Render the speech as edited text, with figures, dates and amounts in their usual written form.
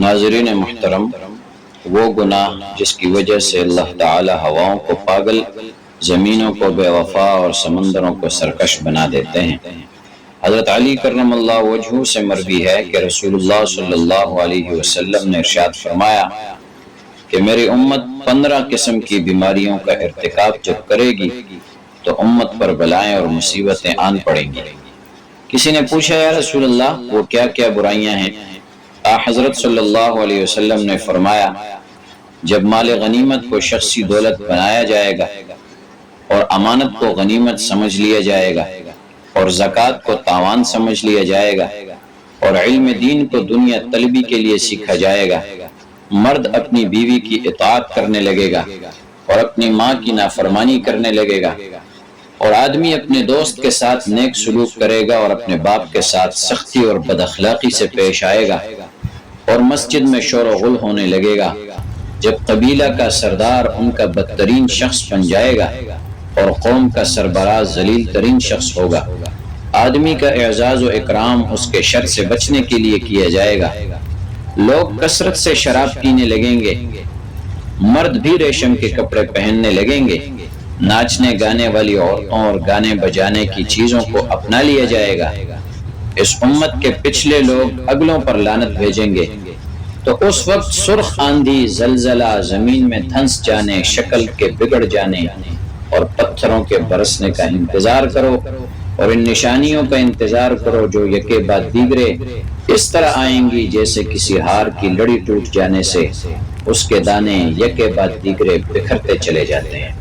ناظرین محترم، وہ گناہ جس کی وجہ سے اللہ تعالی ہواؤں کو پاگل، زمینوں کو بے وفا اور سمندروں کو سرکش بنا دیتے ہیں۔ حضرت علی کرم اللہ وجہہ سے مروی ہے کہ رسول اللہ صلی اللہ علیہ وسلم نے ارشاد فرمایا کہ میری امت 15 قسم کی بیماریوں کا ارتکاب جب کرے گی تو امت پر بلائیں اور مصیبتیں آن پڑیں گی۔ کسی نے پوچھا یا رسول اللہ وہ کیا کیا برائیاں ہیں؟ حضرت صلی اللہ علیہ وسلم نے فرمایا جب مال غنیمت کو شخصی دولت بنایا جائے گا اور امانت کو غنیمت سمجھ لیا جائے گا اور زکوٰۃ کو تاوان سمجھ لیا جائے گا اور علم دین کو دنیا طلبی کے لیے سیکھا جائے گا، مرد اپنی بیوی کی اطاعت کرنے لگے گا اور اپنی ماں کی نافرمانی کرنے لگے گا، اور آدمی اپنے دوست کے ساتھ نیک سلوک کرے گا اور اپنے باپ کے ساتھ سختی اور بد اخلاقی سے پیش آئے گا، اور مسجد میں شور و غل ہونے لگے گا، جب قبیلہ کا سردار ان کا بدترین شخص بن جائے گا اور قوم کا سربراہ ذلیل ترین شخص ہوگا، آدمی کا اعزاز و اکرام اس کے شر سے بچنے کے لیے کیا جائے گا، لوگ کثرت سے شراب پینے لگیں گے، مرد بھی ریشم کے کپڑے پہننے لگیں گے، ناچنے گانے والی عورتوں اور گانے بجانے کی چیزوں کو اپنا لیا جائے گا، اس امت کے پچھلے لوگ اگلوں پر لعنت بھیجیں گے، تو اس وقت سرخ آندھی، زلزلہ، زمین میں دھنس جانے، شکل کے بگڑ جانے اور پتھروں کے برسنے کا انتظار کرو، اور ان نشانیوں کا انتظار کرو جو یکے بعد دیگرے اس طرح آئیں گی جیسے کسی ہار کی لڑی ٹوٹ جانے سے اس کے دانے یکے بعد دیگرے بکھرتے چلے جاتے ہیں۔